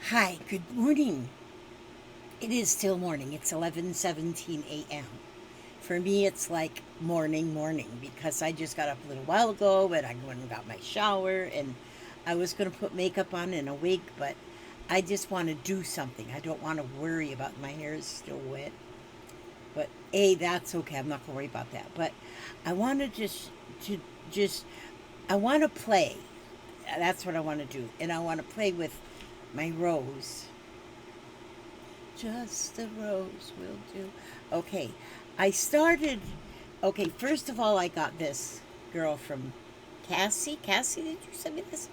Hi, good morning. It is still morning. It's 11:17 a.m. For me, it's like morning because I just got up a little while ago and I went and got my shower and I was going to put makeup on and a wig, but I just want to do something. I don't want to worry about my hair is still wet. But that's okay. I'm not going to worry about that. But I want to just I want to play. That's what I want to do. And I want to play with my rose. Just a rose will do. Okay, I started. Okay, first of all, I got this girl from Cassie. Cassie, did you send me this?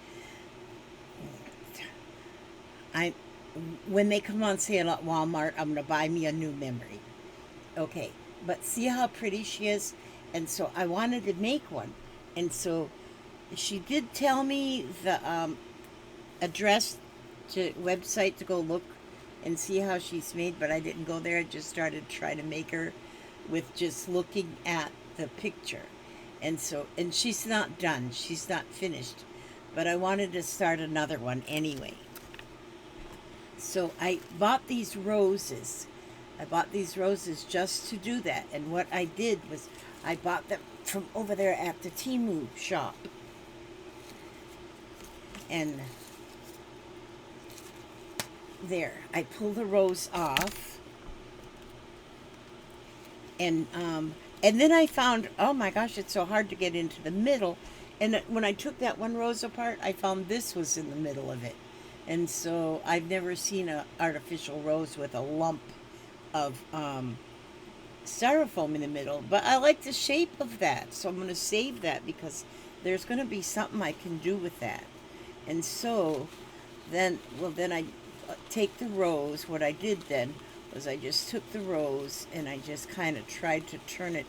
I when they come on sale at Walmart, I'm gonna buy me a new memory. Okay, but see how pretty she is, and so I wanted to make one, and so she did tell me the address to website to go look and see how she's made, but I didn't go there. I just started trying to make her with just looking at the picture. And she's not done. She's not finished. But I wanted to start another one anyway. So I bought these roses. I bought these roses just to do that. And what I did was I bought them from over there at the Timu shop. And there, I pull the rose off, and then I found, oh my gosh, it's so hard to get into the middle. And when I took that one rose apart, I found this was in the middle of it, and so I've never seen a artificial rose with a lump of styrofoam in the middle. But I like the shape of that, so I'm going to save that because there's going to be something I can do with that. And so then I take the rose. What I did then was I just took the rose and I just kind of tried to turn it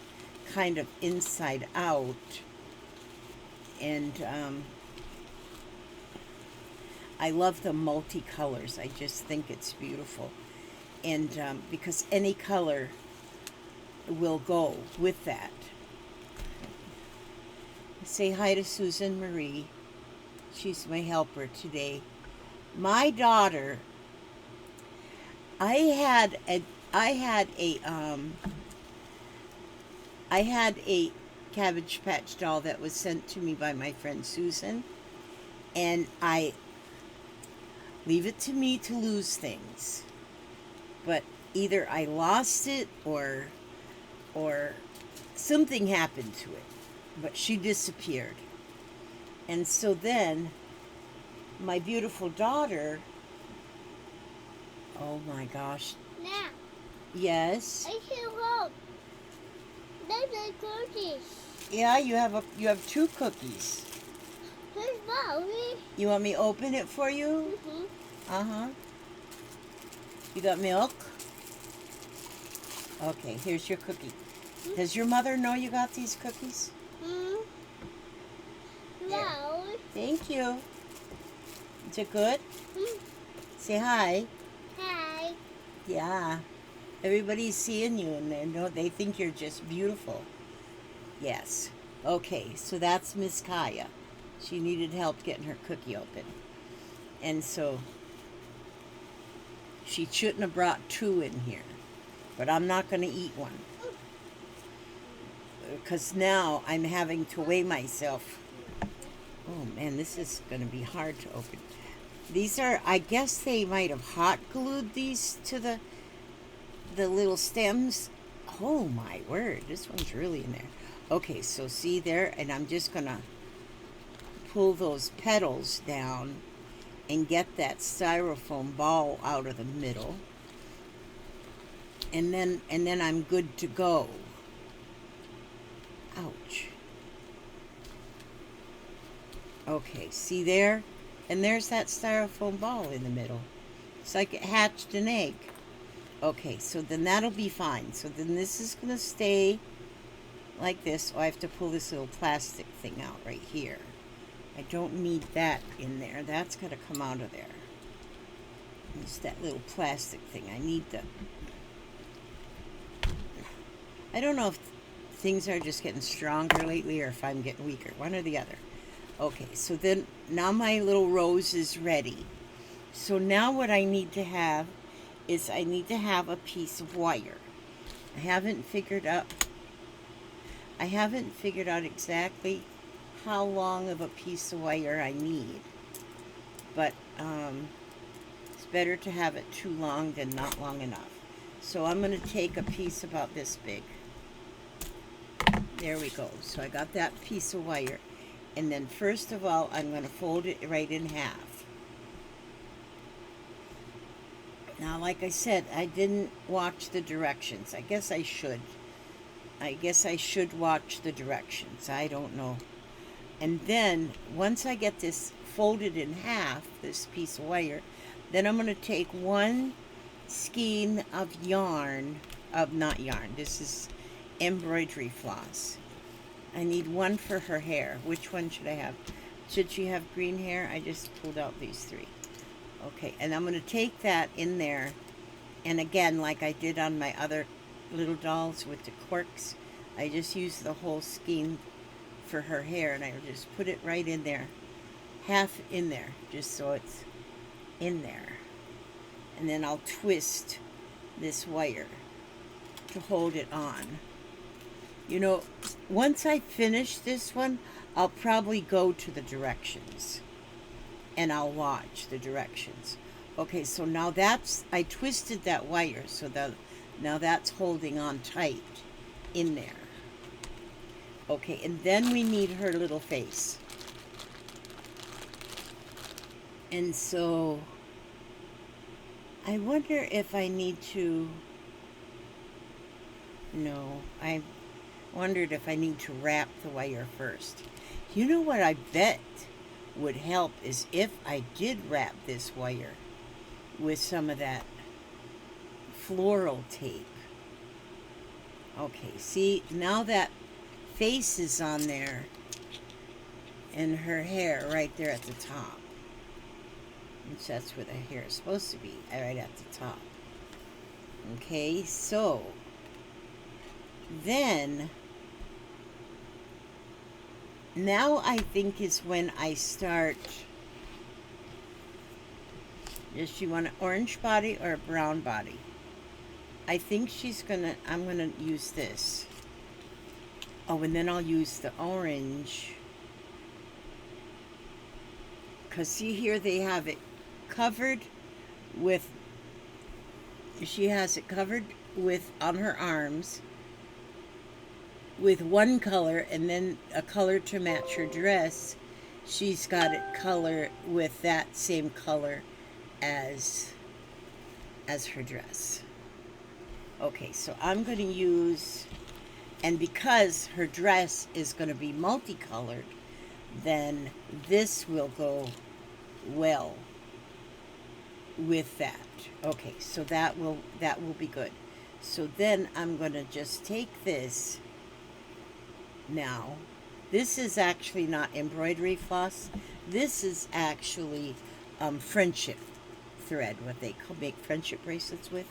kind of inside out. And I love the multicolors. I just think it's beautiful. And because any color will go with that. Say hi to Susan Marie. She's my helper today. My daughter, I had a I had a I had a Cabbage Patch doll that was sent to me by my friend Susan, and I leave it to me to lose things. But either I lost it or something happened to it. But she disappeared. And so then my beautiful daughter, oh my gosh. Now, Yes. I can look. There's a cookies. Yeah, you have two cookies. Here's Mommy. You want me to open it for you? Mm-hmm. Uh-huh. You got milk? Okay, here's your cookie. Does your mother know you got these cookies? Mm-hmm. There. No. Thank you. Is it good? Mm. Say hi. Hi. Yeah. Everybody's seeing you and they think you're just beautiful. Yes. Okay, so that's Miss Kaya. She needed help getting her cookie open. And so she shouldn't have brought two in here. But I'm not going to eat one. Because now I'm having to weigh myself. Oh man, this is going to be hard to open. These are, I guess they might have hot glued these to the little stems. Oh my word, this one's really in there. Okay, so see there, and I'm just going to pull those petals down and get that styrofoam ball out of the middle. And then I'm good to go. Ouch. Okay, see there? And there's that styrofoam ball in the middle. It's like it hatched an egg. Okay, so then that'll be fine. So then this is going to stay like this. Oh, I have to pull this little plastic thing out right here. I don't need that in there. That's got to come out of there. It's that little plastic thing. I need the... I don't know if things are just getting stronger lately or if I'm getting weaker. One or the other. Okay, so then now my little rose is ready. So now what I need to have is I need to have a piece of wire. I haven't figured out exactly how long of a piece of wire I need, but it's better to have it too long than not long enough. So I'm going to take a piece about this big. There we go. So I got that piece of wire. And then first of all, I'm going to fold it right in half. Now, like I said, I didn't watch the directions. I guess I should. Watch the directions. I don't know. And then, once I get this folded in half, this piece of wire, then I'm going to take one skein of yarn, this is embroidery floss. I need one for her hair. Which one should I have? Should she have green hair? I just pulled out these three. Okay, and I'm going to take that in there, and again, like I did on my other little dolls with the corks, I just used the whole skein for her hair, and I just put it right in there, half in there, just so it's in there. And then I'll twist this wire to hold it on. You know, once I finish this one, I'll probably go to the directions and I'll watch the directions. Okay, so now I twisted that wire so that now that's holding on tight in there. Okay, and then we need her little face. And so I wonder if I need to, no, I wondered if I need to wrap the wire first. You know what I bet would help is if I did wrap this wire with some of that floral tape. Okay, see, now that face is on there and her hair right there at the top. Which that's where the hair is supposed to be, right at the top. Okay, so then now I think is when I start. Does she want an orange body or a brown body? I think I'm gonna use this. Oh, and then I'll use the orange. Because see here, they have it covered with, she has it covered with, on her arms, with one color, and then a color to match her dress. She's got it colored with that same color as her dress. Okay, so I'm going to use, and because her dress is going to be multicolored, then this will go well with that. Okay, so that will be good. So then I'm going to just take this now. This is actually not embroidery floss. This is actually friendship thread, what they make friendship bracelets with.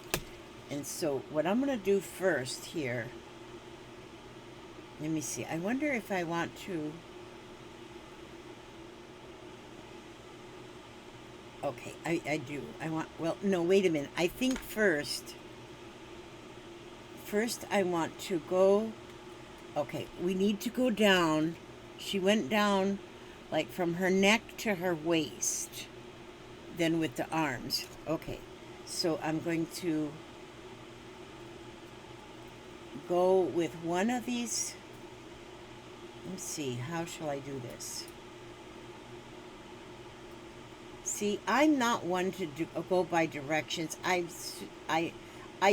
And so what I'm going to do first here, let me see. I wonder if I want to, okay, I do. Well, no, wait a minute. I think first I want to go, okay, we need to go down. She went down like from her neck to her waist, then with the arms. Okay, so I'm going to go with one of these. Let's see, how shall I do this? See, I'm not one to go by directions. I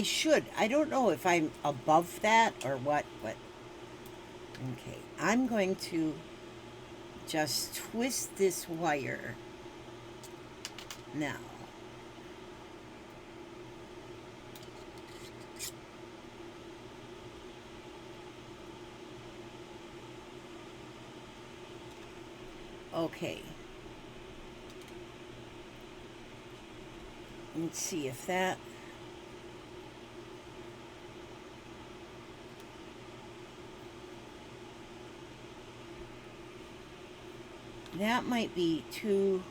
should. I don't know if I'm above that or what, but okay. I'm going to just twist this wire now. Okay. Let's see if that, that might be too,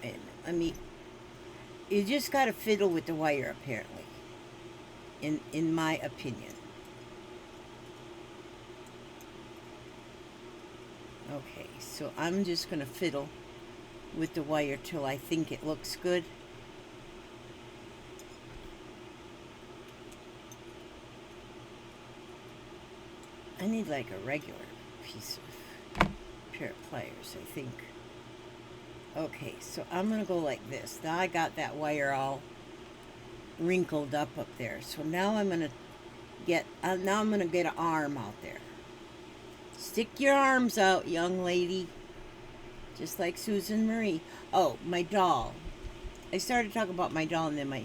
And I mean, you just got to fiddle with the wire, apparently, in my opinion. Okay, so I'm just going to fiddle with the wire till I think it looks good. I need like a regular piece of pair of pliers, I think. Okay, so I'm going to go like this. Now I got that wire all wrinkled up there. So now I'm going to get an arm out there. Stick your arms out, young lady. Just like Susan Marie. Oh, my doll. I started talking about my doll and then my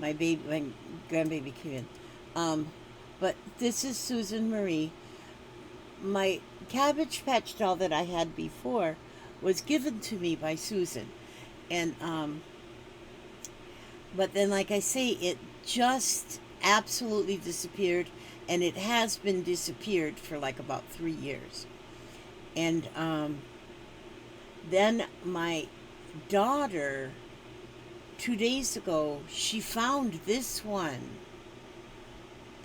grandbaby came in. But this is Susan Marie. My Cabbage Patch doll that I had before was given to me by Susan. And but then, like I say, it just absolutely disappeared, and it has been disappeared for like about 3 years. And then my daughter, 2 days ago, she found this one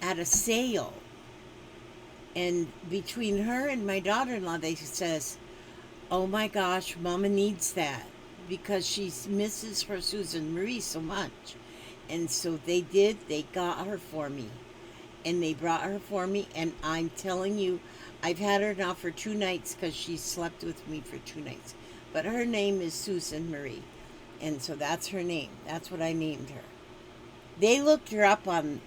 at a sale. And between her and my daughter-in-law, they says, oh my gosh, Mama needs that, because she misses her Susan Marie so much. And so they got her for me. And they brought her for me, and I'm telling you, I've had her now for 2 nights because she slept with me for 2 nights. But her name is Susan Marie. And so that's her name. That's what I named her. They looked her up on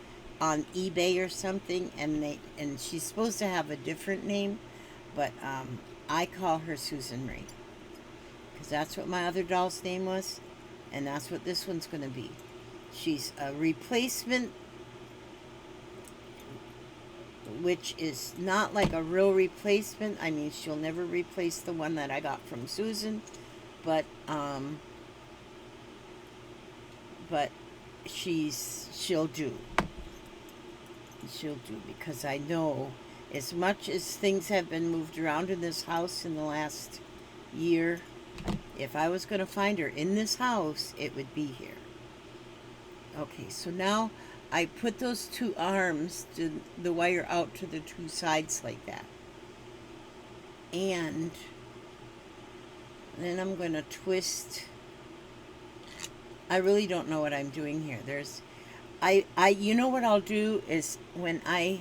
eBay or something, and she's supposed to have a different name, but I call her Susan Marie because that's what my other doll's name was, and that's what this one's going to be. She's a replacement, which is not like a real replacement. I mean, she'll never replace the one that I got from Susan, but she'll do. She'll do, because I know, as much as things have been moved around in this house in the last year, if I was going to find her in this house, it would be here. Okay, so now I put those 2 arms, the wire out to the 2 sides like that. And then I'm going to twist. I really don't know what I'm doing here. You know what I'll do is when let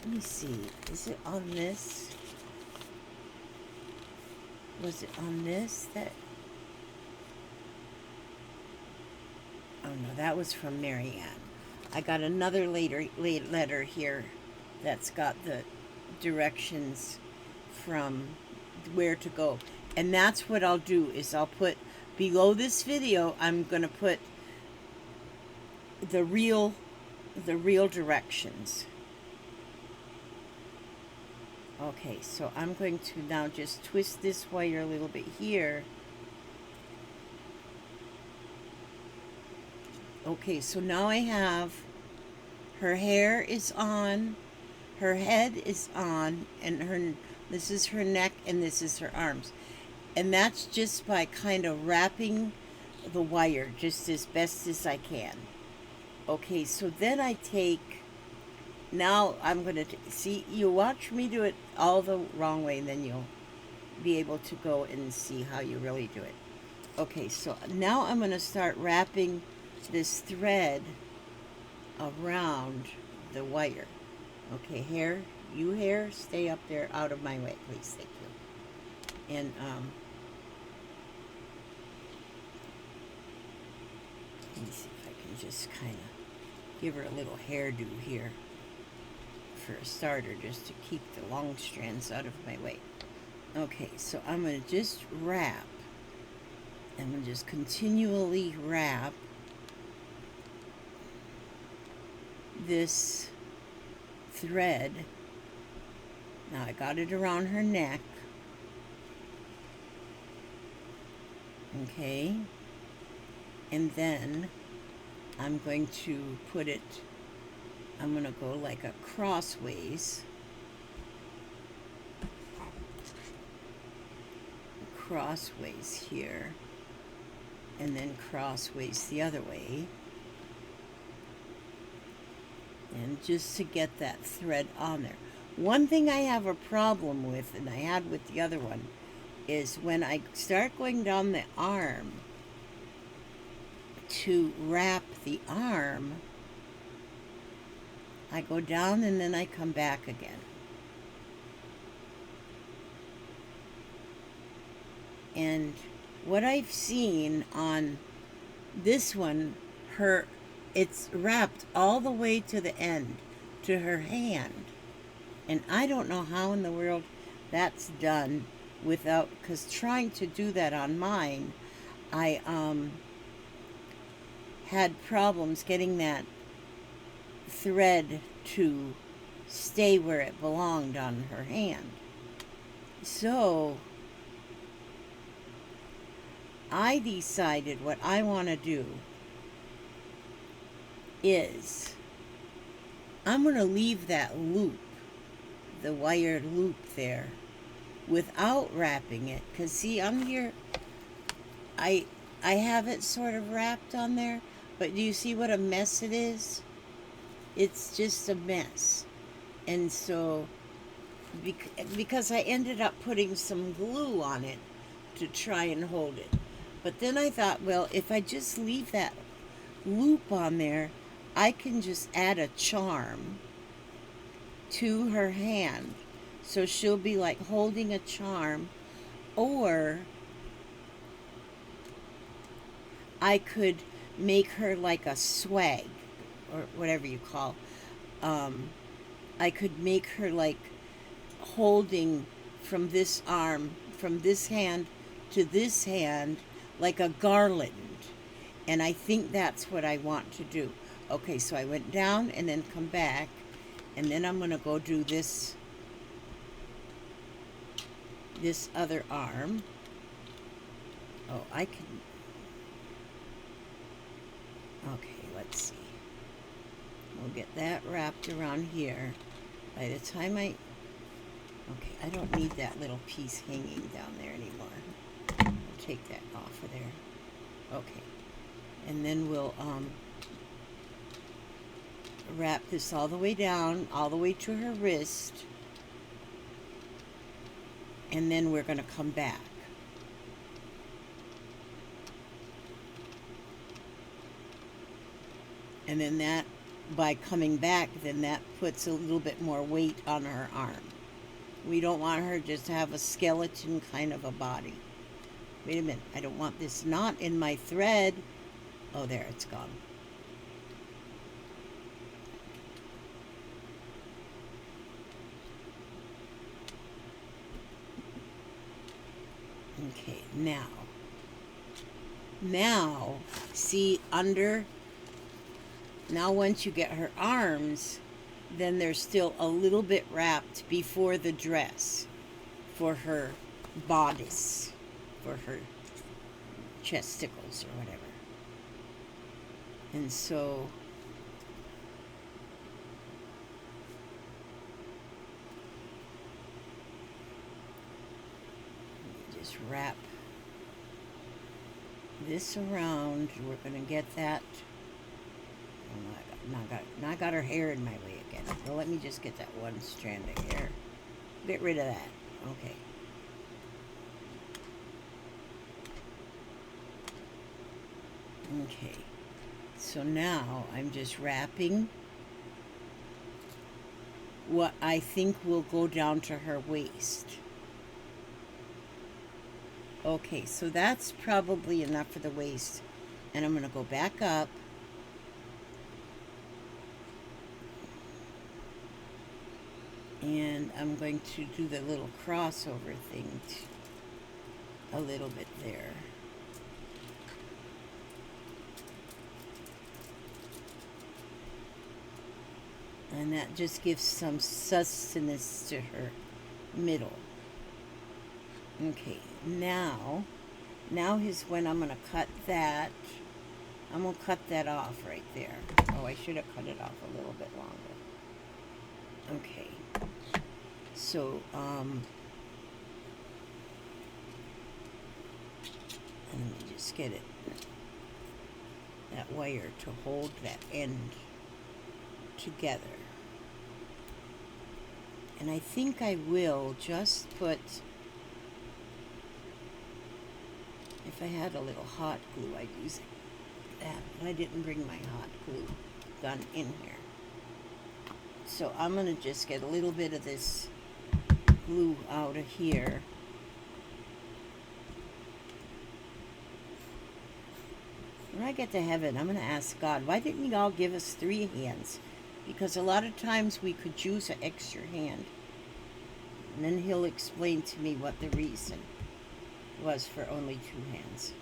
me see, is it on this? Was it on this? Oh no, that was from Marianne. I got another letter here that's got the directions from where to go. And that's what I'll do, is I'll put below this video, I'm going to put the real directions. Okay, so I'm going to now just twist this wire a little bit here. Okay, so now I have her hair is on, her head is on, and this is her neck and this is her arms. And that's just by kind of wrapping the wire just as best as I can. Okay, so then I take, now I'm going to, see, you watch me do it all the wrong way, and then you'll be able to go and see how you really do it. Okay, so now I'm going to start wrapping this thread around the wire. Okay, hair, stay up there out of my way, please, thank you. And, let me see if I can just kind of give her a little hairdo here for a starter, just to keep the long strands out of my way. Okay, so I'm going to just wrap. I'm going to just continually wrap this thread. Now I got it around her neck. Okay. And then I'm going to put it, I'm going to go like a crossways. crossways here, and then crossways the other way. And just to get that thread on there. One thing I have a problem with, and I had with the other one, is when I start going down the arm to wrap the arm, I go down and then I come back again. And what I've seen on this one, it's wrapped all the way to the end, to her hand. And I don't know how in the world that's done without, because trying to do that on mine, I had problems getting that thread to stay where it belonged on her hand. So I decided what I want to do is I'm going to leave that loop, the wired loop there, without wrapping it. Because see, on here, I have it sort of wrapped on there, but do you see what a mess it is? It's just a mess. And so, because I ended up putting some glue on it to try and hold it. But then I thought, well, if I just leave that loop on there, I can just add a charm to her hand. So she'll be like holding a charm, or I could make her like a swag, or whatever you call. I could make her like holding from this arm, from this hand to this hand, like a garland. And I think that's what I want to do. Okay, so I went down and then come back, and then I'm going to go do this other arm. Oh, I can... Okay, let's see. We'll get that wrapped around here. By the time I... Okay, I don't need that little piece hanging down there anymore. I'll take that off of there. Okay. And then we'll wrap this all the way down, all the way to her wrist. And then we're going to come back. And then that, by coming back, then that puts a little bit more weight on her arm. We don't want her just to have a skeleton kind of a body. Wait a minute, I don't want this knot in my thread. Oh, there, it's gone. Okay, now, see under, now once you get her arms, then there's still a little bit wrapped before the dress for her bodice, for her chesticles or whatever. And so just wrap this around. We're going to get that. Oh, now I got her hair in my way again. Well, let me just get that one strand of hair. Get rid of that. Okay. Okay. So now I'm just wrapping what I think will go down to her waist. Okay, so that's probably enough for the waist. And I'm going to go back up. And I'm going to do the little crossover thing a little bit there. And that just gives some sustenance to her middle. Okay, now is when I'm going to cut that. I'm going to cut that off right there. Oh, I should have cut it off a little bit longer. Okay. So, just get it, that wire to hold that end together. And I think I will just put, if I had a little hot glue, I'd use that. But I didn't bring my hot glue gun in here. So I'm going to just get a little bit of this glue out of here. When I get to heaven, I'm going to ask God, why didn't you all give us 3 hands? Because a lot of times we could use an extra hand. And then he'll explain to me what the reason was for only 2 hands.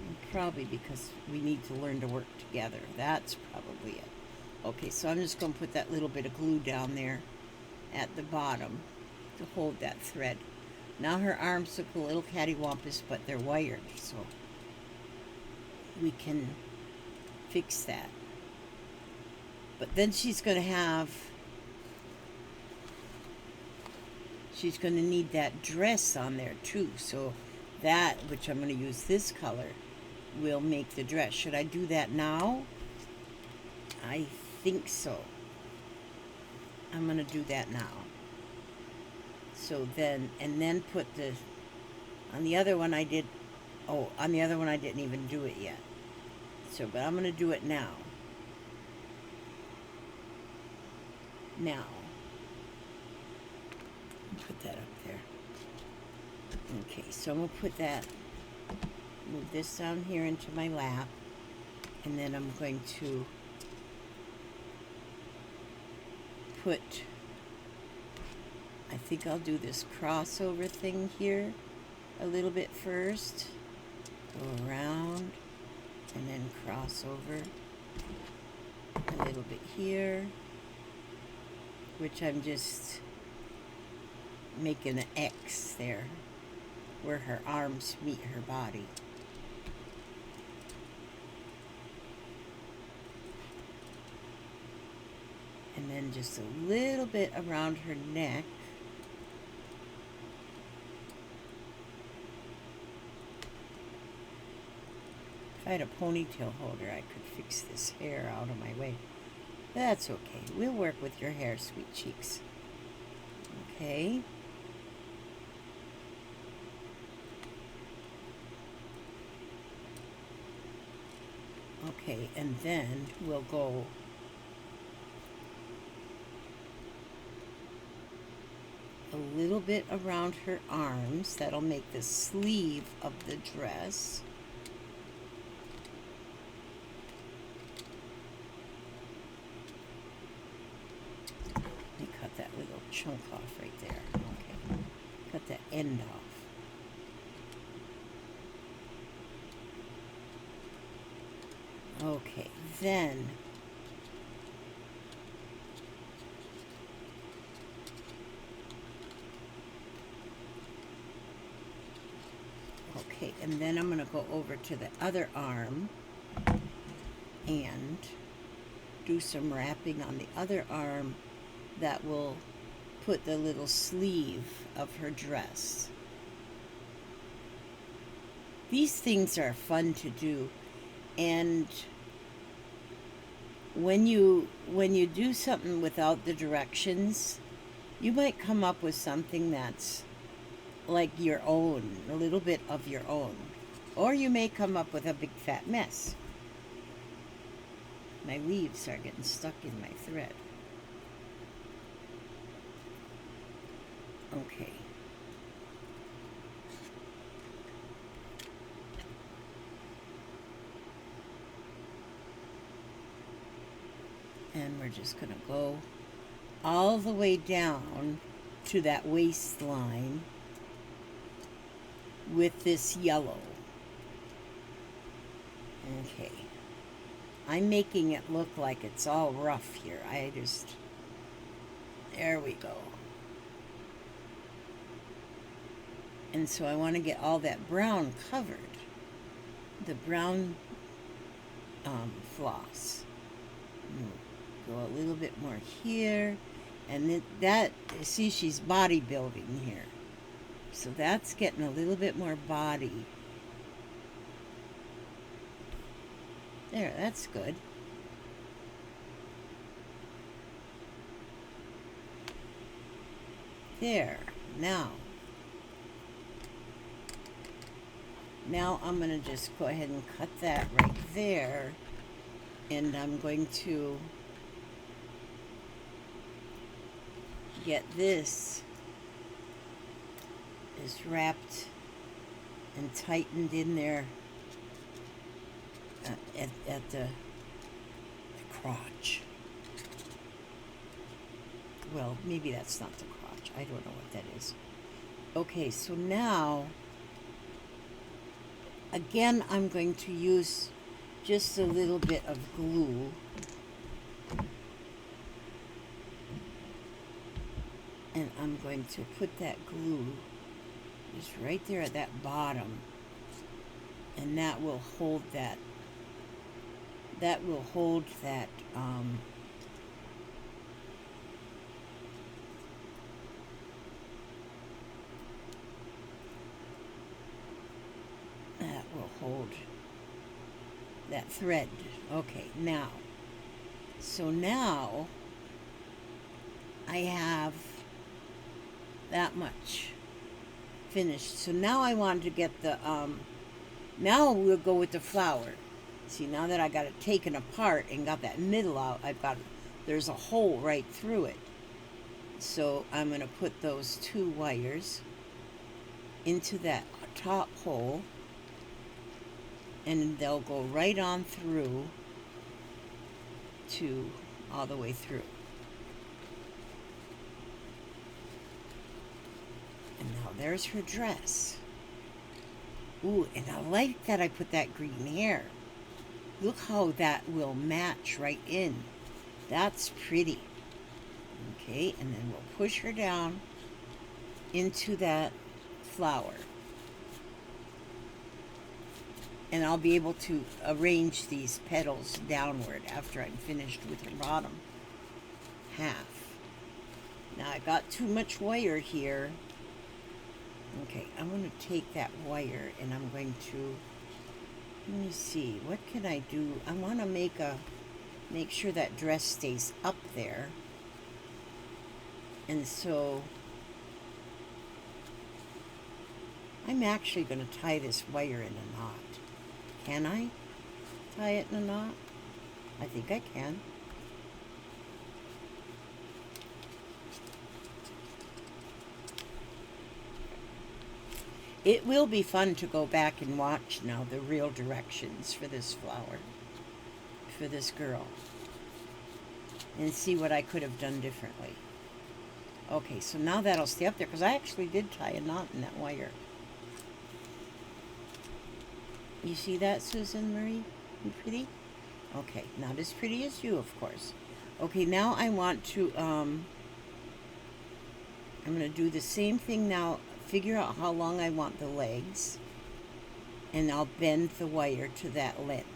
And probably because we need to learn to work together. That's probably it. Okay, so I'm just going to put that little bit of glue down there at the bottom to hold that thread. Now her arms look a little cattywampus, but they're wired, so we can fix that. But then she's going to need that dress on there too. So that, which I'm going to use this color, will make the dress. Should I do that now? I think so. I'm going to do that now. So then, and then put the, on the other one I did, on the other one I didn't even do it yet. So, but I'm going to do it now. Now, put that up there. Okay, so I'm going to put that, move this down here into my lap, and then I'm going to put, I think I'll do this crossover thing here a little bit first. Go around, and then cross over a little bit here, which I'm just making an X there where her arms meet her body. And then just a little bit around her neck. If I had a ponytail holder, I could fix this hair out of my way. That's okay. We'll work with your hair, sweet cheeks. Okay. Okay, and then we'll go a little bit around her arms. That'll make the sleeve of the dress. Let me cut that little chunk off right there. Okay, cut that end off. Okay, then and then I'm going to go over to the other arm and do some wrapping on the other arm that will put the little sleeve of her dress. These things are fun to do, and when you do something without the directions, you might come up with something that's like your own, a little bit of your own. Or you may come up with a big fat mess. My leaves are getting stuck in my thread. Okay. And we're just going to go all the way down to that waistline with this yellow. Okay. I'm making it look like it's all rough here. There we go. And so I want to get all that brown covered. The brown floss. Go a little bit more here. And see, she's bodybuilding here. So that's getting a little bit more body There, that's good. There. Now I'm going to just go ahead and cut that right there. And I'm going to get this is wrapped and tightened in there at the crotch. Well, maybe that's not the crotch. I don't know what that is. Okay, so now, again, I'm going to use just a little bit of glue. And I'm going to put that glue just right there at that bottom. And that will hold that. That will hold that. That will hold that thread. Okay, now. So now I have that much finished. So now I want to get the now we'll go with the flower. See, now that I got it taken apart and got that middle out, there's a hole right through it. So I'm going to put those 2 wires into that top hole, and they'll go right on through to all the way through. And now there's her dress. Ooh, and I like that I put that green hair. Look how that will match right in. That's pretty. Okay, and then we'll push her down into that flower. And I'll be able to arrange these petals downward after I'm finished with her bottom half. Now I got too much wire here. Okay, I'm going to take that wire and I'm going to, let me see, what can I do? I want to make sure that dress stays up there. And so I'm actually going to tie this wire in a knot. Can I tie it in a knot? I think I can. It will be fun to go back and watch now the real directions for this flower, for this girl, and see what I could have done differently. Okay, so now that'll stay up there, because I actually did tie a knot in that wire. You see that, Susan Marie? You pretty? Okay, not as pretty as you, of course. Okay, now I want to, I'm going to do the same thing now. Figure out how long I want the legs, and I'll bend the wire to that length.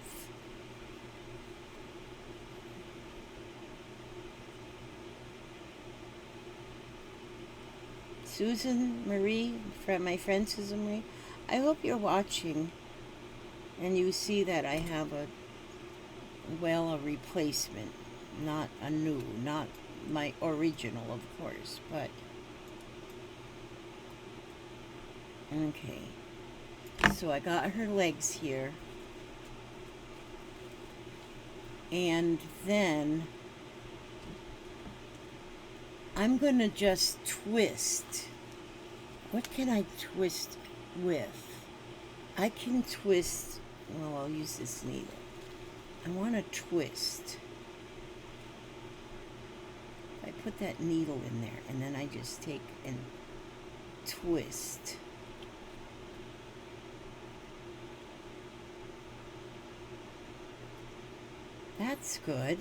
Susan Marie, my friend Susan Marie, I hope you're watching and you see that I have a replacement, not a new, not my original, of course, but okay. So I got her legs here, and then I'm going to just twist. What can I twist with? I can twist, well, I'll use this needle. I want to twist. I put that needle in there, and then I just take and twist. That's good.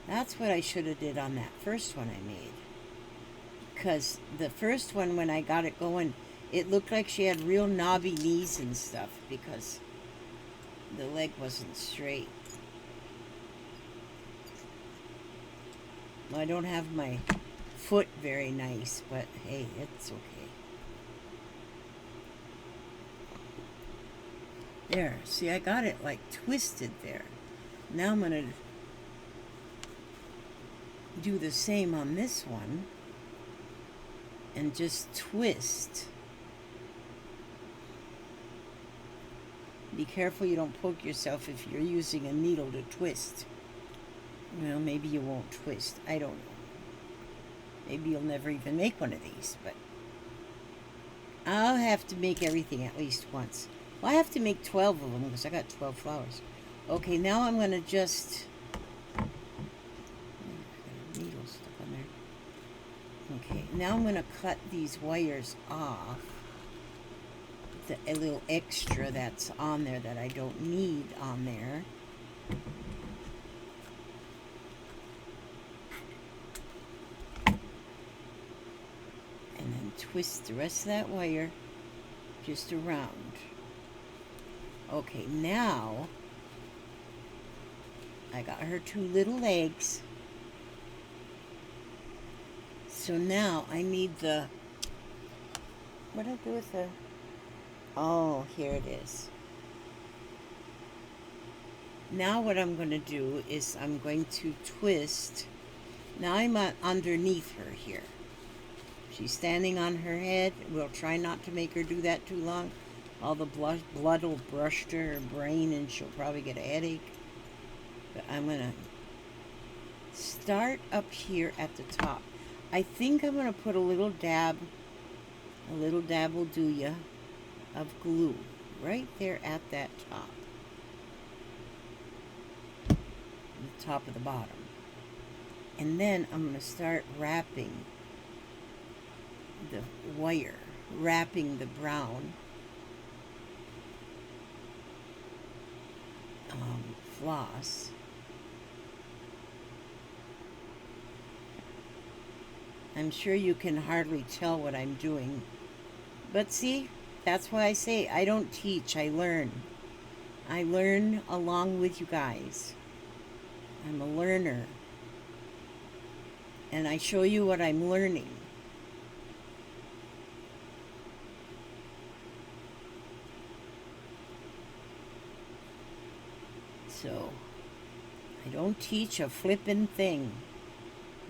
That's what I should have did on that first one I made. Because the first one, when I got it going, it looked like she had real knobby knees and stuff because the leg wasn't straight. Well, I don't have my foot very nice, but hey, it's okay. There, see, I got it like twisted there. Now I'm going to do the same on this one and just twist. Be careful you don't poke yourself if you're using a needle to twist. Well, maybe you won't twist. I don't know. Maybe you'll never even make one of these, but I'll have to make everything at least once. Well, I have to make 12 of them because I got 12 flowers. Okay, now I'm going to just... needle stuck on there. Okay, now I'm going to cut these wires off. A little extra that's on there that I don't need on there. And then twist the rest of that wire just around. Okay, now I got her 2 little legs. So now I need the... what do I do with the... oh, here it is. Now what I'm going to do is I'm going to twist. Now I'm underneath her here. She's standing on her head. We'll try not to make her do that too long. All the blood will brush to her brain and she'll probably get a headache. But I'm going to start up here at the top. I think I'm going to put a little dab will do ya, of glue right there at that top. The top of the bottom. And then I'm going to start wrapping the wire, wrapping the brown floss. I'm sure you can hardly tell what I'm doing. But see, that's why I say I don't teach, I learn. I learn along with you guys. I'm a learner. And I show you what I'm learning. So, I don't teach a flippin' thing.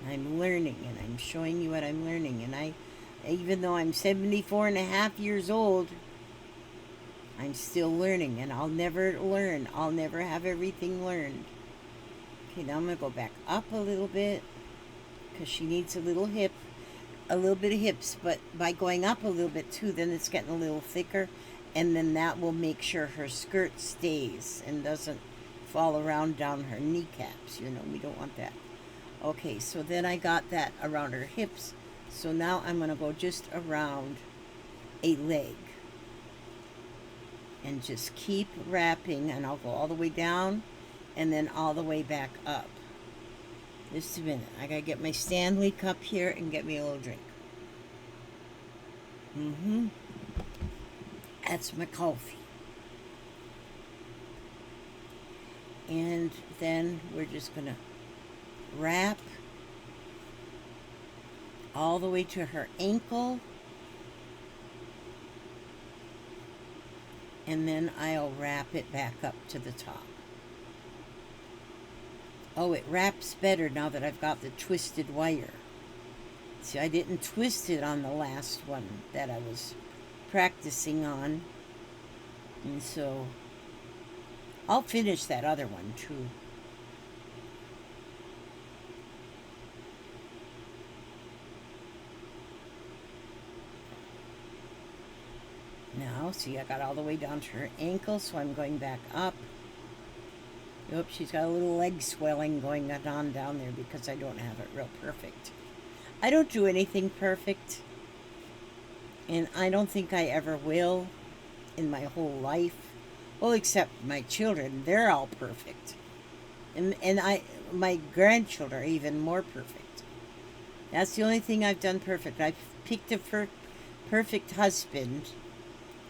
I'm learning, and I'm showing you what I'm learning. And even though I'm 74 and a half years old, I'm still learning, and I'll never learn. I'll never have everything learned. Okay, now I'm going to go back up a little bit, because she needs a little bit of hips, but by going up a little bit too, then it's getting a little thicker, and then that will make sure her skirt stays and doesn't fall around down her kneecaps. You know, we don't want that. Okay, so then I got that around her hips. So now I'm going to go just around a leg. And just keep wrapping, and I'll go all the way down and then all the way back up. Just a minute. I got to get my Stanley cup here and get me a little drink. That's my coffee. And then we're just going to wrap all the way to her ankle, and then I'll wrap it back up to the top. Oh, it wraps better now that I've got the twisted wire. See, I didn't twist it on the last one that I was practicing on, and so I'll finish that other one too. Now, see, I got all the way down to her ankle, so I'm going back up. Oops, she's got a little leg swelling going on down there because I don't have it real perfect. I don't do anything perfect, and I don't think I ever will in my whole life. Well, except my children, they're all perfect. And my grandchildren are even more perfect. That's the only thing I've done perfect. I've picked a perfect husband.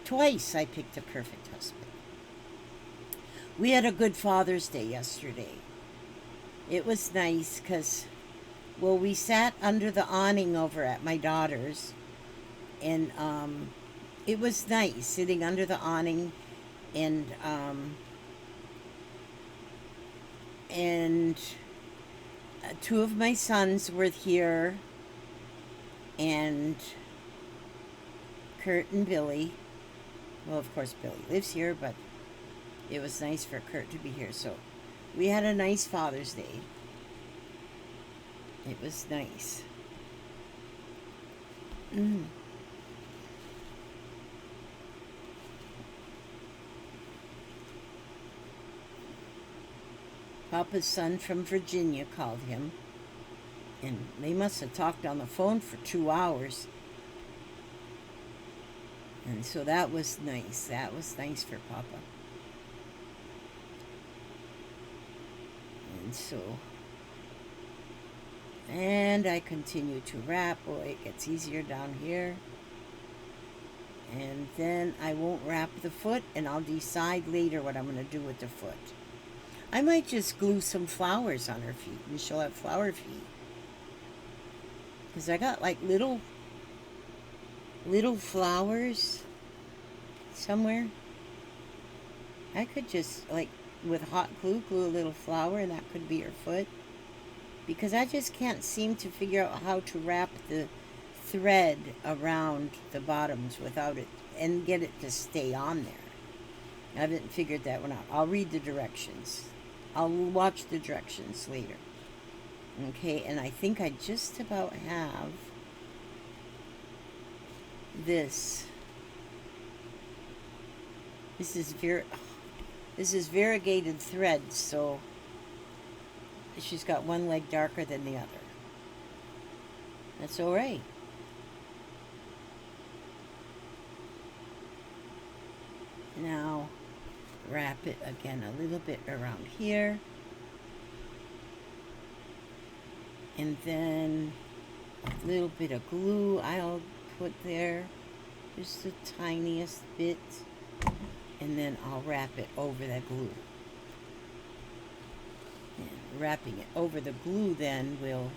Twice I picked a perfect husband. We had a good Father's Day yesterday. It was nice because, well, we sat under the awning over at my daughter's, and it was nice sitting under the awning, and and two of my sons were here, and Kurt and Billy. Well, of course, Billy lives here, but it was nice for Kurt to be here. So we had a nice Father's Day. It was nice. Papa's son from Virginia called him, and they must have talked on the phone for 2 hours. And so that was nice. That was nice for Papa. And I continue to wrap. Oh, it gets easier down here. And then I won't wrap the foot, and I'll decide later what I'm going to do with the foot. I might just glue some flowers on her feet, and she'll have flower feet. Because I got like little flowers somewhere. I could just, like, with hot glue, glue a little flower, and that could be her foot. Because I just can't seem to figure out how to wrap the thread around the bottoms without it, and get it to stay on there. I haven't figured that one out. I'll read the directions. I'll watch the directions later. Okay, and I think I just about have this. This is variegated thread, so she's got one leg darker than the other. That's all right. Now, wrap it again a little bit around here. And then a little bit of glue I'll put there. Just the tiniest bit. And then I'll wrap it over that glue. And wrapping it over the glue then will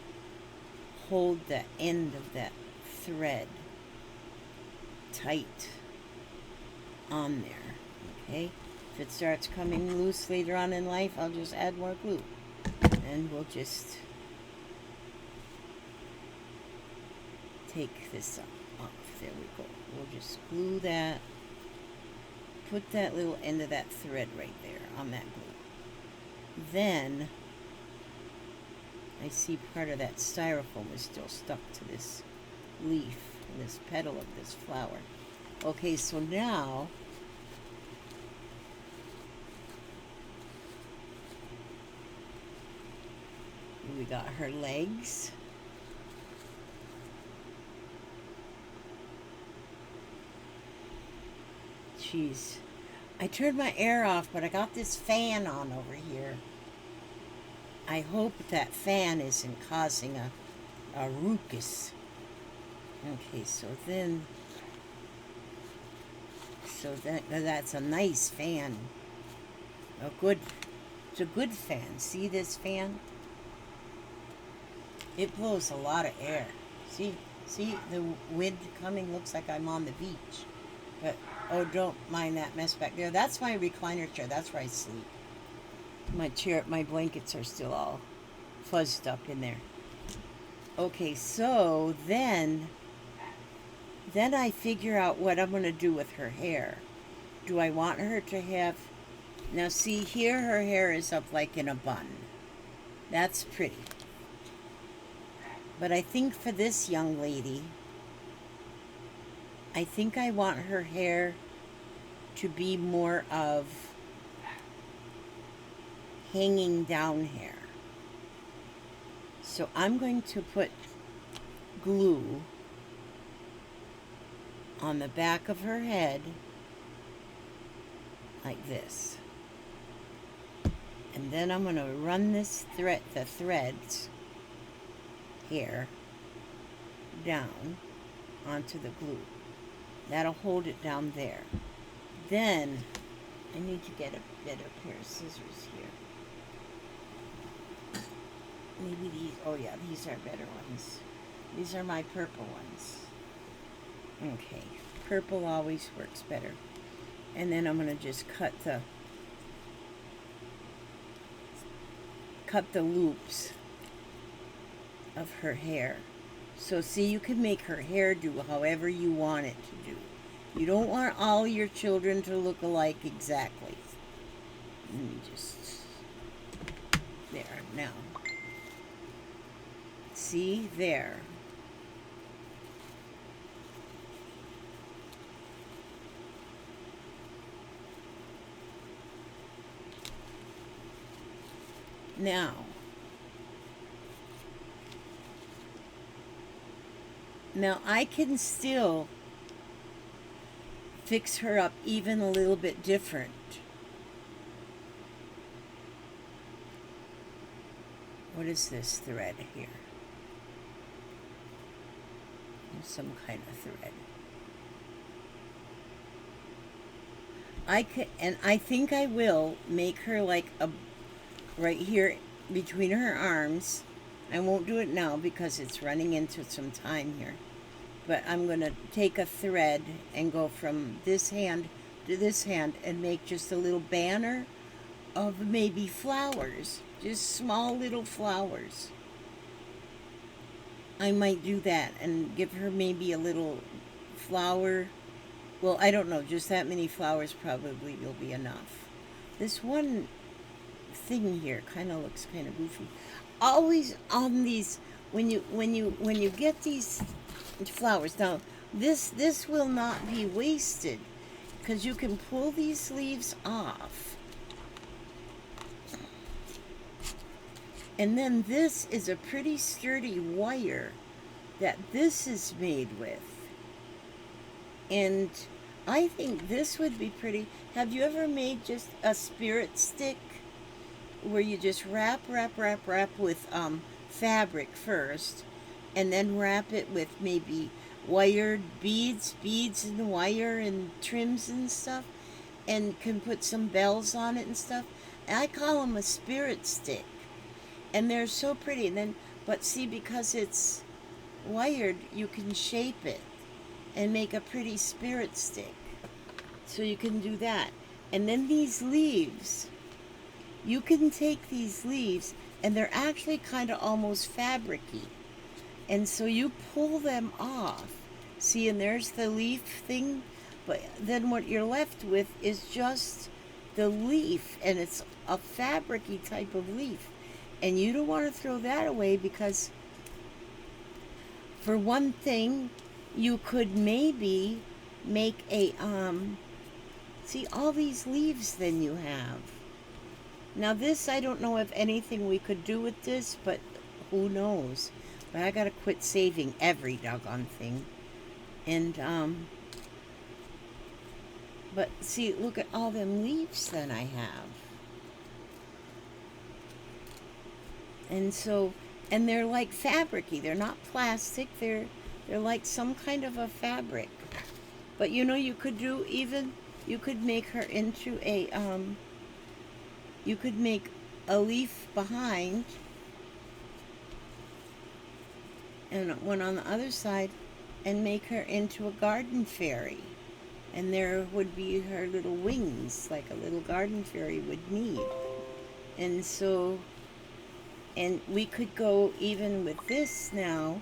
hold the end of that thread tight on there. Okay? If it starts coming loose later on in life, I'll just add more glue. And we'll just take this off. There we go. We'll just glue that. Put that little end of that thread right there on that glue. Then, I see part of that styrofoam is still stuck to this leaf, this petal of this flower. Okay, so now, we got her legs. Jeez. I turned my air off, but I got this fan on over here. I hope that fan isn't causing a ruckus. Okay, so that's a nice fan. It's a good fan. See this fan? It blows a lot of air. See the wind coming? Looks like I'm on the beach. But, oh, don't mind that mess back there. That's my recliner chair. That's where I sleep. My blankets are still all fuzzed up in there. Okay, so then I figure out what I'm going to do with her hair. Do I want her to have... Now, see, here her hair is up like in a bun. That's pretty. But I think for this young lady, I think I want her hair to be more of hanging down hair. So I'm going to put glue on the back of her head like this. And then I'm going to run the threads here down onto the glue. That'll hold it down there. Then I need to get a better pair of scissors here. Maybe these, oh yeah, these are better ones. These are my purple ones. Okay, purple always works better. And then I'm going to just cut cut the loops of her hair. So see, you can make her hair do however you want it to do. You don't want all your children to look alike exactly. Let me just, there, now. See, there. Now I can still fix her up even a little bit different. What is this thread here? Some kind of thread. I think I will make her like a, right here between her arms. I won't do it now because it's running into some time here. But I'm going to take a thread and go from this hand to this hand and make just a little banner of maybe flowers. Just small little flowers. I might do that and give her maybe a little flower. Well, I don't know. Just that many flowers probably will be enough. This one thing here kind of looks kind of goofy. Always on these, when you get these flowers, now this will not be wasted because you can pull these leaves off. And then this is a pretty sturdy wire that this is made with. And I think this would be pretty. Have you ever made just a spirit stick where you just wrap with fabric first and then wrap it with maybe wired beads and wire and trims and stuff, and can put some bells on it and stuff? And I call them a spirit stick. And they're so pretty. And then, but see, because it's wired, you can shape it and make a pretty spirit stick. So you can do that. And then these leaves, you can take these leaves, and they're actually kind of almost fabric-y. And so you pull them off. See, and there's the leaf thing. But then what you're left with is just the leaf, and it's a fabric-y type of leaf. And you don't want to throw that away because, for one thing, you could maybe make a, see all these leaves then you have. Now this, I don't know if anything we could do with this, but who knows. But I gotta quit saving every doggone thing. And, but see, look at all them leaves then I have. And so, and they're like fabric-y. They're not plastic. They're like some kind of a fabric. But you know, you could do even, you could make her into a, you could make a leaf behind and one on the other side and make her into a garden fairy. And there would be her little wings like a little garden fairy would need. And so, and we could go even with this now,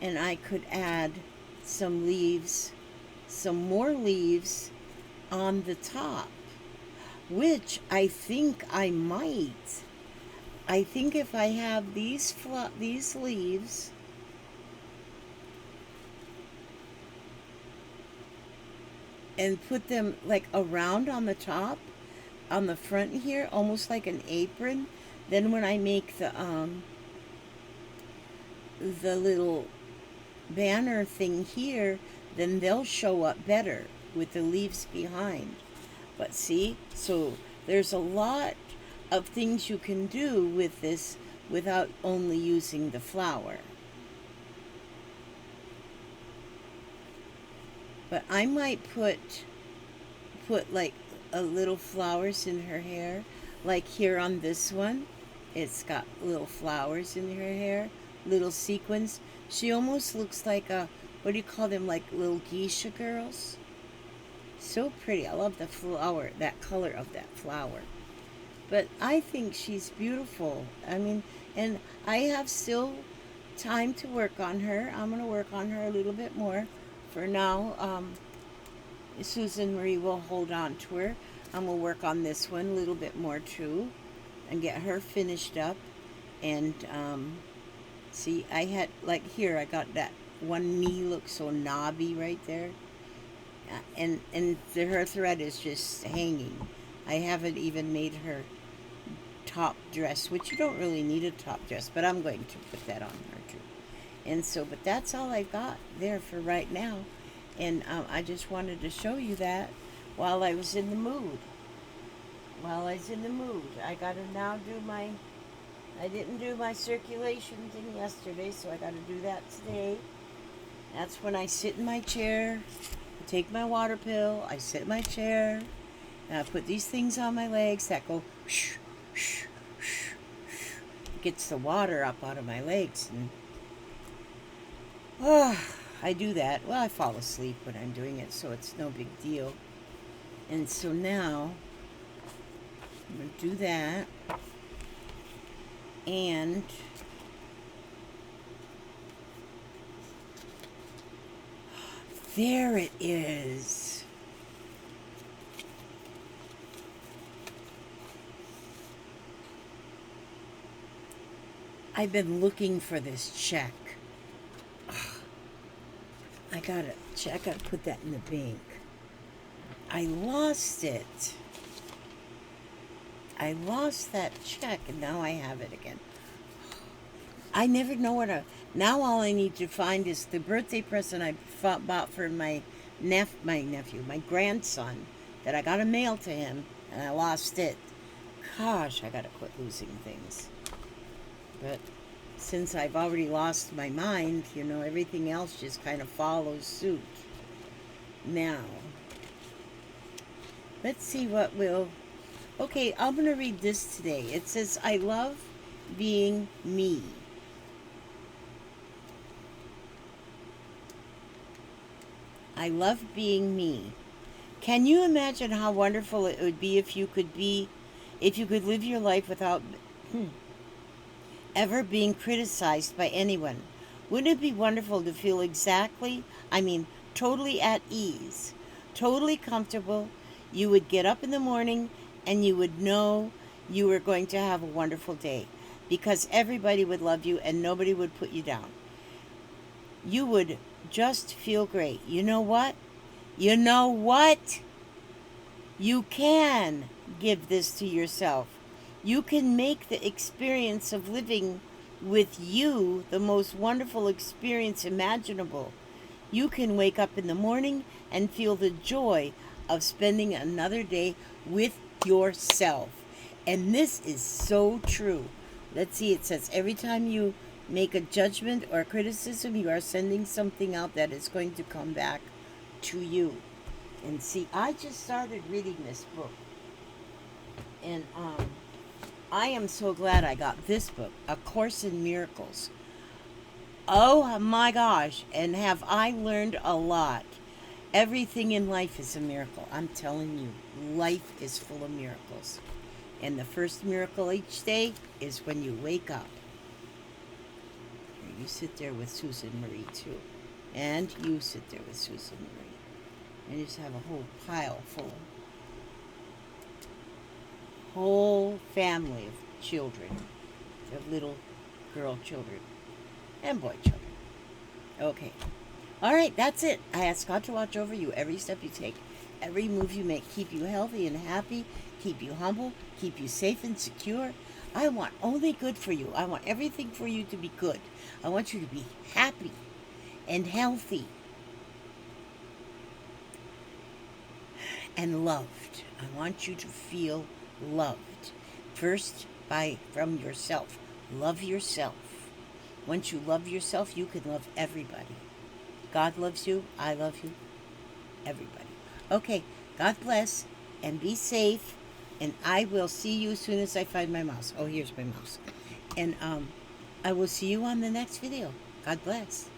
and I could add some leaves, some more leaves on the top, which I think I might. I think if I have these leaves, and put them like around on the top, on the front here, almost like an apron. Then when I make the little banner thing here, then they'll show up better with the leaves behind. But see, so there's a lot of things you can do with this without only using the flower. But I might put like a little flowers in her hair, like here on this one. It's got little flowers in her hair, little sequins. She almost looks like a, what do you call them, like little geisha girls? So pretty. I love the flower, that color of that flower. But I think she's beautiful. I mean, and I have still time to work on her. I'm going to work on her a little bit more. For now, Susan Marie will hold on to her. I'm going to work on this one a little bit more too and get her finished up. And see, I had, like here, I got that one knee looks so knobby right there. Her thread is just hanging. I haven't even made her top dress, which you don't really need a top dress, but I'm going to put that on her too. And so, but that's all I've got there for right now. And I just wanted to show you that while I was in the mood. I got to now do I didn't do my circulation thing yesterday, so I got to do that today. That's when I sit in my chair, take my water pill, I sit in my chair, and I put these things on my legs that go shh, shh, shh, shh. It gets the water up out of my legs. And I do that. Well, I fall asleep when I'm doing it, so it's no big deal. And so now I'm going to do that. And there it is. I've been looking for this check. I gotta check. I gotta put that in the bank. I lost it. I lost that check, and now I have it again. I never know what to... Now all I need to find is the birthday present I bought for my nephew, my grandson, that I got to mail to him, and I lost it. Gosh, I got to quit losing things. But since I've already lost my mind, you know, everything else just kind of follows suit. Now, let's see what will... Okay, I'm going to read this today. It says, I love being me. I love being me. Can you imagine how wonderful it would be if you could live your life without ever being criticized by anyone? Wouldn't it be wonderful to feel totally at ease, totally comfortable? You would get up in the morning and you would know you were going to have a wonderful day because everybody would love you and nobody would put you down. You would just feel great. You know what? You can give this to yourself. You can make the experience of living with you the most wonderful experience imaginable. You can wake up in the morning and feel the joy of spending another day with yourself. And this is so true. Let's see, it says every time you make a judgment or criticism, you are sending something out that is going to come back to you. And see, I just started reading this book. And I am so glad I got this book, A Course in Miracles. Oh my gosh, and have I learned a lot. Everything in life is a miracle. I'm telling you, life is full of miracles. And the first miracle each day is when you wake up. You sit there with Susan Marie too. And you sit there with Susan Marie. And you just have a whole pile full. Whole family of children. Of little girl children. And boy children. Okay. All right, that's it. I ask God to watch over you every step you take, every move you make, keep you healthy and happy, keep you humble, keep you safe and secure. I want only good for you. I want everything for you to be good. I want you to be happy and healthy and loved. I want you to feel loved. First, from yourself. Love yourself. Once you love yourself, you can love everybody. God loves you. I love you. Everybody. Okay. God bless and be safe. And I will see you as soon as I find my mouse. Oh, here's my mouse. And I will see you on the next video. God bless.